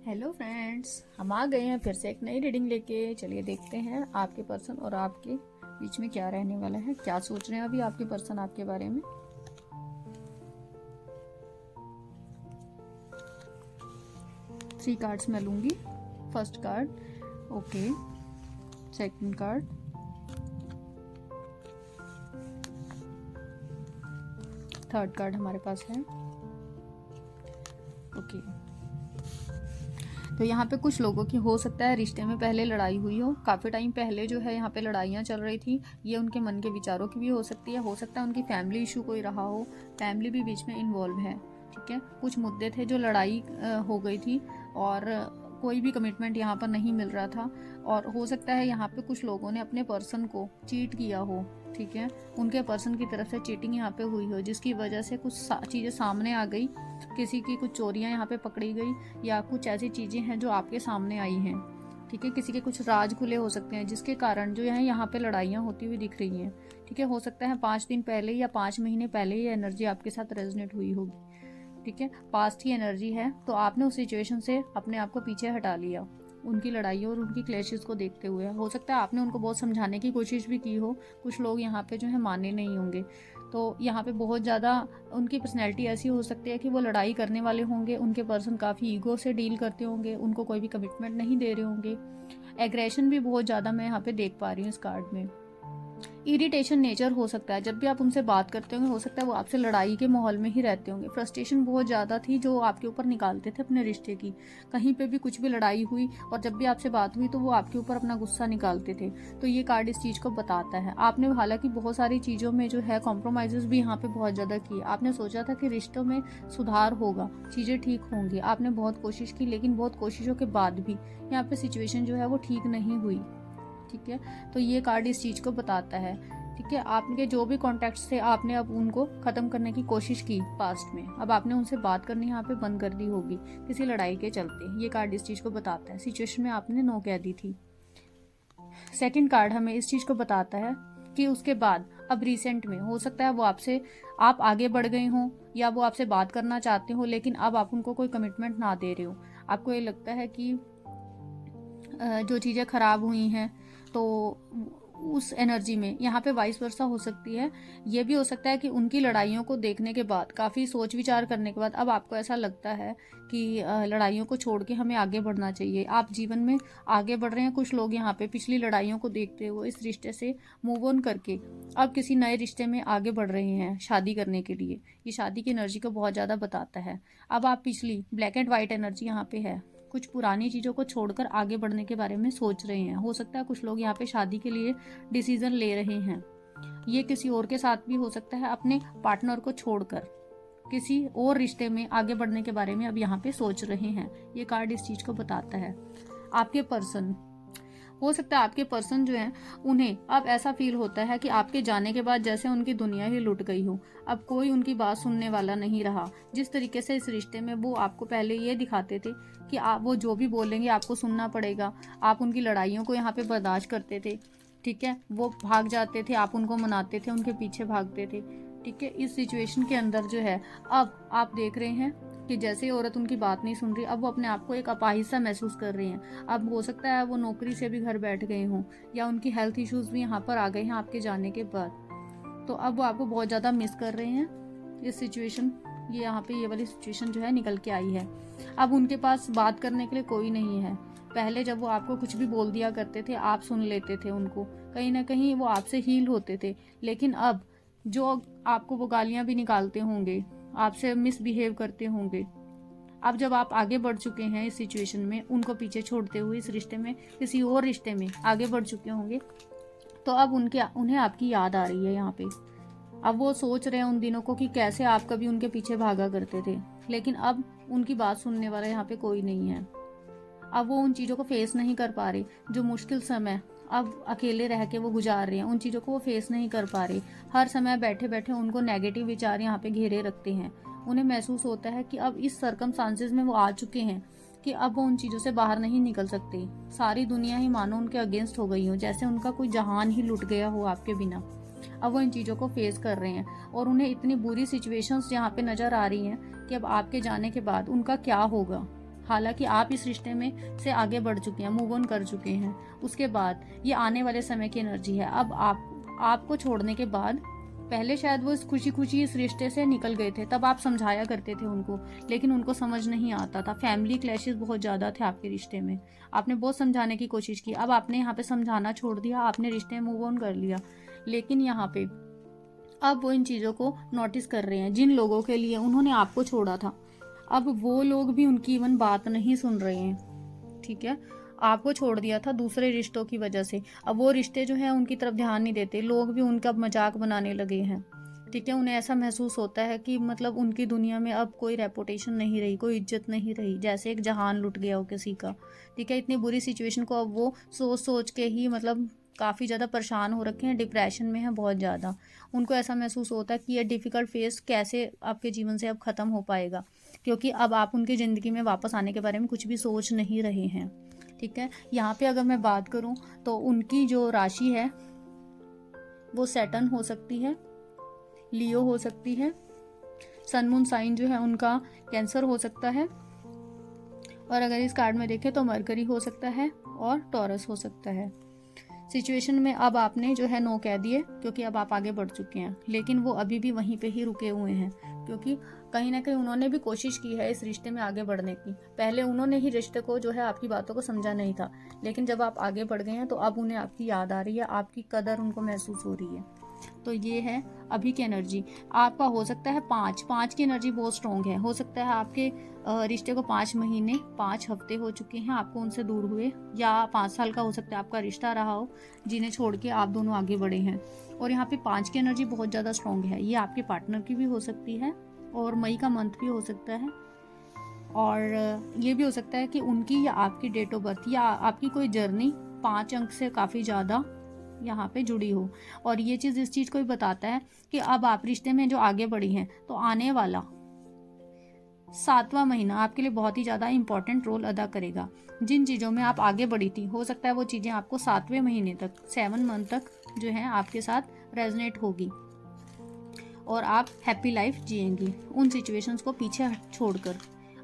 Hello friends, हम आ गए हैं फिर से एक नई रीडिंग लेके। चलिए देखते हैं आपके पर्सन और आपके बीच में क्या रहने वाला है, क्या सोच रहे हैं अभी आपके पर्सन आपके बारे में। थ्री कार्ड्स मैं लूंगी। First card, okay. Second card, third card हमारे पास है, ओके। तो यहाँ पे कुछ लोगों की हो सकता है रिश्ते में पहले लड़ाई हुई हो, काफ़ी टाइम पहले जो है यहाँ पे लड़ाइयाँ चल रही थी। ये उनके मन के विचारों की भी हो सकती है। हो सकता है उनकी फैमिली इशू कोई रहा हो, फैमिली भी बीच में इन्वॉल्व है, ठीक है। कुछ मुद्दे थे जो लड़ाई हो गई थी और कोई भी कमिटमेंट यहाँ पर नहीं मिल रहा था। और हो सकता है यहाँ पे कुछ लोगों ने अपने पर्सन को चीट किया हो, ठीक है। उनके पर्सन की तरफ से चीटिंग यहाँ पे हुई हो, जिसकी वजह से कुछ चीज़ें सामने आ गई। किसी की कुछ चोरियां यहाँ पे पकड़ी गई या कुछ ऐसी चीज़ें हैं जो आपके सामने आई हैं, ठीक है। किसी के कुछ राज खुले हो सकते हैं जिसके कारण जो है यहाँ पे लड़ाइयाँ होती हुई दिख रही हैं, ठीक है। हो सकता है 5 दिन पहले या 5 महीने पहले ये एनर्जी आपके साथ रेजोनेट हुई होगी, ठीक है। पास्ट ही एनर्जी है, तो आपने उस सिचुएशन से अपने आप को पीछे हटा लिया उनकी लड़ाइयों और उनकी क्लैशेस को देखते हुए। हो सकता है आपने उनको बहुत समझाने की कोशिश भी की हो, कुछ लोग यहाँ पे जो है माने नहीं होंगे। तो यहाँ पे बहुत ज़्यादा उनकी पर्सनैलिटी ऐसी हो सकती है कि वो लड़ाई करने वाले होंगे, उनके पर्सन काफ़ी ईगो से डील करते होंगे, उनको कोई भी कमिटमेंट नहीं दे रहे होंगे। एग्रेशन भी बहुत ज़्यादा मैं यहाँ पे देख पा रही हूँ इस कार्ड में। इरिटेशन नेचर हो सकता है, जब भी आप उनसे बात करते होंगे हो सकता है वो आपसे लड़ाई के माहौल में ही रहते होंगे। फ्रस्ट्रेशन बहुत ज़्यादा थी जो आपके ऊपर निकालते थे अपने रिश्ते की। कहीं पे भी कुछ भी लड़ाई हुई और जब भी आपसे बात हुई तो वो आपके ऊपर अपना गुस्सा निकालते थे। तो ये कार्ड इस चीज़ को बताता है। आपने हालांकि बहुत सारी चीज़ों में जो है कॉम्प्रोमाइज़ भी यहाँ पे बहुत ज़्यादा किए। आपने सोचा था कि रिश्तों में सुधार होगा, चीज़ें ठीक होंगी, आपने बहुत कोशिश की, लेकिन बहुत कोशिशों के बाद भी यहाँ पे सिचुएशन जो है वो ठीक नहीं हुई, ठीक है। तो ये कार्ड इस चीज़ को बताता है, ठीक है। आपके जो भी कॉन्टैक्ट्स थे आपने अब उनको ख़त्म करने की कोशिश की पास्ट में, अब आपने उनसे बात करनी यहाँ पे बंद कर दी होगी किसी लड़ाई के चलते। ये कार्ड इस चीज़ को बताता है। सिचुएशन में आपने नो कह दी थी। सेकंड कार्ड हमें इस चीज़ को बताता है कि उसके बाद अब रिसेंट में हो सकता है वो आपसे आप आगे बढ़ गए हों या वो आपसे बात करना चाहते हो, लेकिन अब आप उनको कोई कमिटमेंट ना दे रहे हो। आपको ये लगता है कि जो चीज़ें ख़राब हुई हैं, तो उस एनर्जी में यहाँ पे वाइस वर्सा हो सकती है। ये भी हो सकता है कि उनकी लड़ाइयों को देखने के बाद, काफ़ी सोच विचार करने के बाद अब आपको ऐसा लगता है कि लड़ाइयों को छोड़ के हमें आगे बढ़ना चाहिए। आप जीवन में आगे बढ़ रहे हैं। कुछ लोग यहाँ पे पिछली लड़ाइयों को देखते हुए इस रिश्ते से मूव ऑन करके अब किसी नए रिश्ते में आगे बढ़ रहे हैं शादी करने के लिए। ये शादी की एनर्जी को बहुत ज़्यादा बताता है। अब आप पिछली ब्लैक एंड वाइट एनर्जी यहाँ पे है, कुछ पुरानी चीज़ों को छोड़कर आगे बढ़ने के बारे में सोच रहे हैं। हो सकता है कुछ लोग यहाँ पे शादी के लिए डिसीजन ले रहे हैं। ये किसी और के साथ भी हो सकता है, अपने पार्टनर को छोड़कर किसी और रिश्ते में आगे बढ़ने के बारे में अब यहाँ पे सोच रहे हैं। ये कार्ड इस चीज़ को बताता है। आपके पर्सन, हो सकता है आपके पर्सन जो है उन्हें अब ऐसा फील होता है कि आपके जाने के बाद जैसे उनकी दुनिया ही लुट गई हो। अब कोई उनकी बात सुनने वाला नहीं रहा। जिस तरीके से इस रिश्ते में वो आपको पहले ये दिखाते थे कि आप वो जो भी बोलेंगे आपको सुनना पड़ेगा, आप उनकी लड़ाइयों को यहाँ पे बर्दाश्त करते थे, ठीक है। वो भाग जाते थे, आप उनको मनाते थे, उनके पीछे भागते थे, ठीक है। इस सिचुएशन के अंदर जो है अब आप देख रहे हैं कि जैसे औरत उनकी बात नहीं सुन रही, अब वो अपने आप को एक अपाहिज सा महसूस कर रही हैं। अब हो सकता है वो नौकरी से भी घर बैठ गए हों या उनकी हेल्थ इश्यूज भी यहाँ पर आ गए हैं आपके जाने के बाद। तो अब वो आपको बहुत ज़्यादा मिस कर रहे हैं। इस सिचुएशन, ये यहाँ पे ये वाली सिचुएशन जो है निकल के आई है। अब उनके पास बात करने के लिए कोई नहीं है। पहले जब वो आपको कुछ भी बोल दिया करते थे आप सुन लेते थे उनको, कहीं ना कहीं वो आपसे हील होते थे। लेकिन अब जो आपको वो गालियाँ भी निकालते होंगे, आपसे मिसबिहेव करते होंगे, अब जब आप आगे बढ़ चुके हैं इस सिचुएशन में, उनको पीछे छोड़ते हुए इस रिश्ते में किसी और रिश्ते में आगे बढ़ चुके होंगे, तो अब उन्हें आपकी याद आ रही है यहाँ पे। अब वो सोच रहे हैं उन दिनों को कि कैसे आप कभी उनके पीछे भागा करते थे, लेकिन अब उनकी बात सुनने वाला यहाँ पे कोई नहीं है। अब वो उन चीज़ों को फेस नहीं कर पा रहे। जो मुश्किल समय अब अकेले रह के वो गुजार रहे हैं, उन चीज़ों को वो फेस नहीं कर पा रहे। हर समय बैठे बैठे उनको नेगेटिव विचार यहाँ पे घेरे रखते हैं। उन्हें महसूस होता है कि अब इस सर्कमस्टांसेस में वो आ चुके हैं कि अब वो उन चीज़ों से बाहर नहीं निकल सकते। सारी दुनिया ही मानो उनके अगेंस्ट हो गई हो, जैसे उनका कोई जहान ही लुट गया हो आपके बिना। अब वो इन चीज़ों को फेस कर रहे हैं और उन्हें इतनी बुरी सिचुएशंस यहाँ पे नज़र आ रही हैं कि अब आपके जाने के बाद उनका क्या होगा। हालांकि आप इस रिश्ते में से आगे बढ़ चुके हैं, मूव ऑन कर चुके हैं। उसके बाद ये आने वाले समय की एनर्जी है। अब आपको छोड़ने के बाद पहले शायद वो इस खुशी खुशी इस रिश्ते से निकल गए थे, तब आप समझाया करते थे उनको, लेकिन उनको समझ नहीं आता था। फैमिली क्लैशेस बहुत ज़्यादा थे आपके रिश्ते में, आपने बहुत समझाने की कोशिश की। अब आपने यहाँ पे समझाना छोड़ दिया, आपने रिश्ते में मूव ऑन कर लिया, लेकिन यहाँ पे अब वो इन चीज़ों को नोटिस कर रहे हैं। जिन लोगों के लिए उन्होंने आपको छोड़ा था, अब वो लोग भी उनकी इवन बात नहीं सुन रहे हैं। ठीक है, आपको छोड़ दिया था दूसरे रिश्तों की वजह से, अब वो रिश्ते जो है उनकी तरफ ध्यान नहीं देते, लोग भी उनका मजाक बनाने लगे हैं। ठीक है, उन्हें ऐसा महसूस होता है कि मतलब उनकी दुनिया में अब कोई रेपुटेशन नहीं रही, कोई इज्जत नहीं रही, जैसे एक जहान लुट गया हो किसी का। ठीक है, इतनी बुरी सिचुएशन को अब वो सोच सोच के ही मतलब काफ़ी ज़्यादा परेशान हो रखे हैं, डिप्रेशन में है बहुत ज़्यादा। उनको ऐसा महसूस होता है कि ये डिफ़िकल्ट फेस कैसे आपके जीवन से अब ख़त्म हो पाएगा, क्योंकि अब आप उनकी ज़िंदगी में वापस आने के बारे में कुछ भी सोच नहीं रहे हैं। ठीक है, यहाँ पे अगर मैं बात करूँ तो उनकी जो राशि है वो सैटर्न हो सकती है, लियो हो सकती है, सन मून साइन जो है उनका कैंसर हो सकता है, और अगर इस कार्ड में देखें तो मरकरी हो सकता है और टॉरस हो सकता है। सिचुएशन में अब आपने जो है नो कह दिए, क्योंकि अब आप आगे बढ़ चुके हैं, लेकिन वो अभी भी वहीं पे ही रुके हुए हैं, क्योंकि कहीं ना कहीं उन्होंने भी कोशिश की है इस रिश्ते में आगे बढ़ने की। पहले उन्होंने ही रिश्ते को जो है आपकी बातों को समझा नहीं था, लेकिन जब आप आगे बढ़ गए हैं तो अब उन्हें आपकी याद आ रही है, आपकी कदर उनको महसूस हो रही है। तो ये है अभी की एनर्जी। आपका हो सकता है 5 की एनर्जी बहुत स्ट्रॉन्ग है। हो सकता है आपके रिश्ते को 5 महीने 5 हफ्ते हो चुके हैं आपको उनसे दूर हुए, या 5 साल का हो सकता है आपका रिश्ता रहा हो, जिन्हें छोड़ के आप दोनों आगे बढ़े हैं। और यहाँ पे 5 की एनर्जी बहुत ज़्यादा स्ट्रॉन्ग है। ये आपके पार्टनर की भी हो सकती है, और मई का मंथ भी हो सकता है, और ये भी हो सकता है कि उनकी या आपकी डेट ऑफ बर्थ या आपकी कोई जर्नी 5 अंक से काफ़ी ज़्यादा यहाँ पे जुड़ी हो। और ये चीज़ इस चीज़ को भी बताता है कि अब आप रिश्ते में जो आगे बढ़ी हैं, तो आने वाला 7वां महीना आपके लिए बहुत ही ज़्यादा इंपॉर्टेंट रोल अदा करेगा। जिन चीज़ों में आप आगे बढ़ी थी, हो सकता है वो चीज़ें आपको 7वें महीने तक, 7 मंथ तक जो है आपके साथ रेजनेट होगी, और आप हैप्पी लाइफ जिएंगी उन सिचुएशंस को पीछे छोड़कर।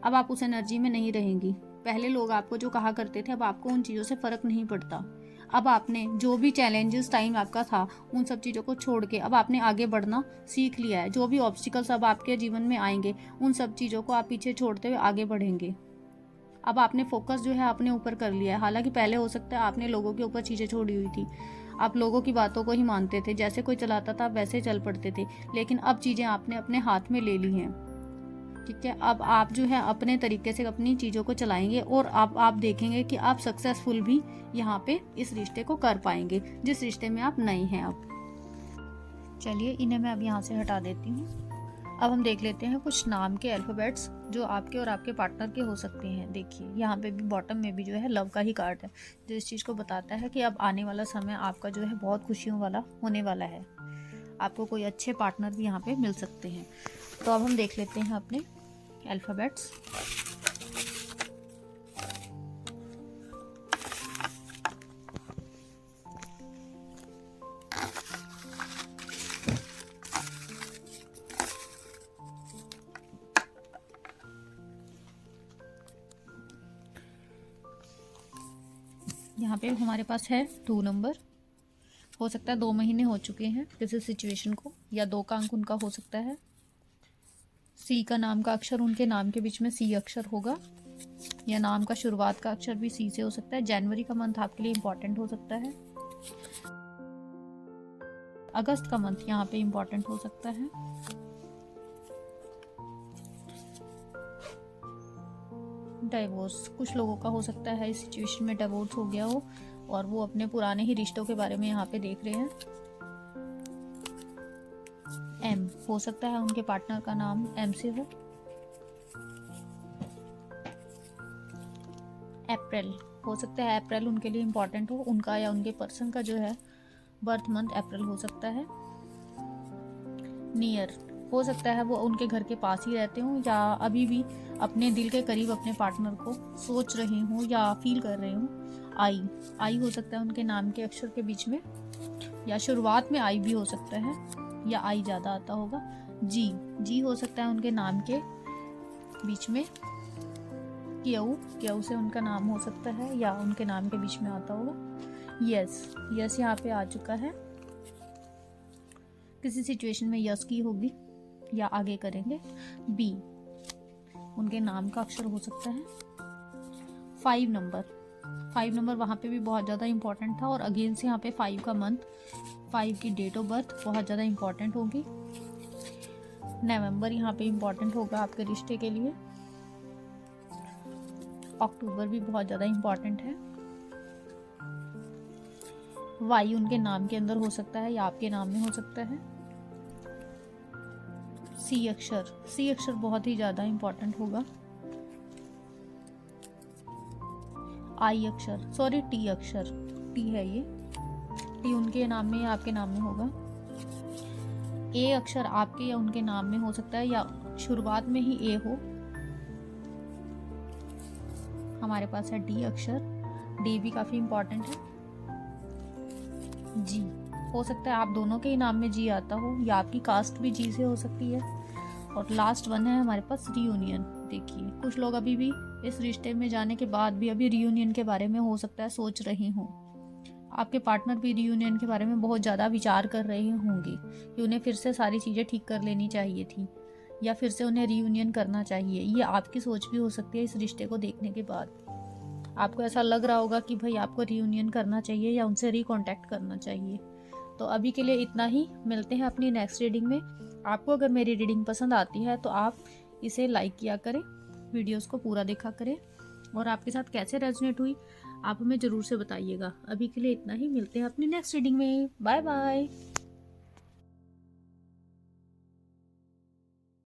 अब आप उस एनर्जी में नहीं रहेंगी। पहले लोग आपको जो कहा करते थे, अब आपको उन चीज़ों से फ़र्क नहीं पड़ता। अब आपने जो भी चैलेंजेस टाइम आपका था, उन सब चीज़ों को छोड़ के अब आपने आगे बढ़ना सीख लिया है। जो भी ऑब्स्टिकल्स अब आपके जीवन में आएंगे, उन सब चीज़ों को आप पीछे छोड़ते हुए आगे बढ़ेंगे। अब आपने फोकस जो है अपने ऊपर कर लिया है। हालांकि पहले हो सकता है आपने लोगों के ऊपर चीज़ें छोड़ी हुई थी, आप लोगों की बातों को ही मानते थे, जैसे कोई चलाता था वैसे चल पड़ते थे, लेकिन अब चीज़ें आपने अपने हाथ में ले ली हैं। ठीक है, अब आप जो है अपने तरीके से अपनी चीज़ों को चलाएंगे, और अब आप देखेंगे कि आप सक्सेसफुल भी यहाँ पे इस रिश्ते को कर पाएंगे, जिस रिश्ते में आप नए हैं। अब चलिए इन्हें मैं अब यहाँ से हटा देती हूँ। अब हम देख लेते हैं कुछ नाम के अल्फ़ाबेट्स जो आपके और आपके पार्टनर के हो सकते हैं। देखिए यहाँ पे भी बॉटम में भी जो है लव का ही कार्ड है, जो इस चीज़ को बताता है कि अब आने वाला समय आपका जो है बहुत खुशियों वाला होने वाला है। आपको कोई अच्छे पार्टनर भी यहाँ पे मिल सकते हैं। तो अब हम देख लेते हैं अपने अल्फ़ाबेट्स। यहाँ पे हमारे पास है 2 नंबर। हो सकता है 2 महीने हो चुके हैं किसी सिचुएशन को, या 2 का अंक उनका हो सकता है। सी का नाम का अक्षर उनके नाम के बीच में सी अक्षर होगा, या नाम का शुरुआत का अक्षर भी सी से हो सकता है। जनवरी का मंथ आपके लिए इम्पोर्टेंट हो सकता है। अगस्त का मंथ यहाँ पे इम्पोर्टेंट हो सकता है। डाइवोर्स कुछ लोगों का हो सकता है इस सिचुएशन में डिवोर्स हो गया हो, और वो अपने पुराने ही रिश्तों के बारे में यहाँ पे देख रहे हैं। एम हो सकता है उनके पार्टनर का नाम एम से हो। अप्रैल हो सकता है अप्रैल उनके लिए इम्पोर्टेंट हो, उनका या उनके पर्सन का जो है बर्थ मंथ अप्रैल हो सकता है। नियर हो सकता है वो उनके घर के पास ही रहते हों, या अभी भी अपने दिल के करीब अपने पार्टनर को सोच रहे हों या फील कर रहे हों। आई हो सकता है उनके नाम के अक्षर के बीच में, या शुरुआत में आई भी हो सकता है, या आई ज़्यादा आता होगा। जी हो सकता है उनके नाम के बीच में। क्यू, क्यू से उनका नाम हो सकता है या उनके नाम के बीच में आता होगा। यस, यस यहाँ पे आ चुका है। किसी सिचुएशन में यस की होगी या आगे करेंगे। बी, उनके नाम का अक्षर हो सकता है। 5 नंबर, 5 नंबर वहाँ पे भी बहुत ज़्यादा इंपॉर्टेंट था, और अगेन से यहाँ पे 5 का मंथ, 5 की डेट ऑफ बर्थ बहुत ज़्यादा इंपॉर्टेंट होगी। नवंबर यहाँ पे इंपॉर्टेंट होगा आपके रिश्ते के लिए। अक्टूबर भी बहुत ज़्यादा इंपॉर्टेंट है। वाई उनके नाम के अंदर हो सकता है या आपके नाम में हो सकता है। सी अक्षर, सी अक्षर बहुत ही ज़्यादा इंपॉर्टेंट होगा। आई अक्षर, सॉरी टी अक्षर, टी है ये, टी उनके नाम में या आपके नाम में होगा। ए अक्षर आपके या उनके नाम में हो सकता है या शुरुआत में ही ए हो। हमारे पास है डी अक्षर, डी भी काफ़ी इंपॉर्टेंट है। जी, हो सकता है आप दोनों के ही नाम में जी आता हो या आपकी कास्ट भी जी से हो सकती है। और लास्ट वन है हमारे पास रीयूनियन। देखिए कुछ लोग अभी भी इस रिश्ते में जाने के बाद भी अभी रीयूनियन के बारे में हो सकता है सोच रही हों। आपके पार्टनर भी रीयूनियन के बारे में बहुत ज़्यादा विचार कर रहे होंगे कि उन्हें फिर से सारी चीज़ें ठीक कर लेनी चाहिए थी या फिर से उन्हें रीयूनियन करना चाहिए। ये आपकी सोच भी हो सकती है इस रिश्ते को देखने के बाद। आपको ऐसा लग रहा होगा कि भाई आपको रीयूनियन करना चाहिए या उनसे रिकॉन्टैक्ट करना चाहिए। तो अभी के लिए इतना ही, मिलते हैं अपनी नेक्स्ट रीडिंग में। आपको अगर मेरी रीडिंग पसंद आती है तो आप इसे लाइक किया करें, वीडियोस को पूरा देखा करें, और आपके साथ कैसे रेजोनेट हुई आप हमें ज़रूर से बताइएगा। अभी के लिए इतना ही, मिलते हैं अपनी नेक्स्ट रीडिंग में। Bye bye.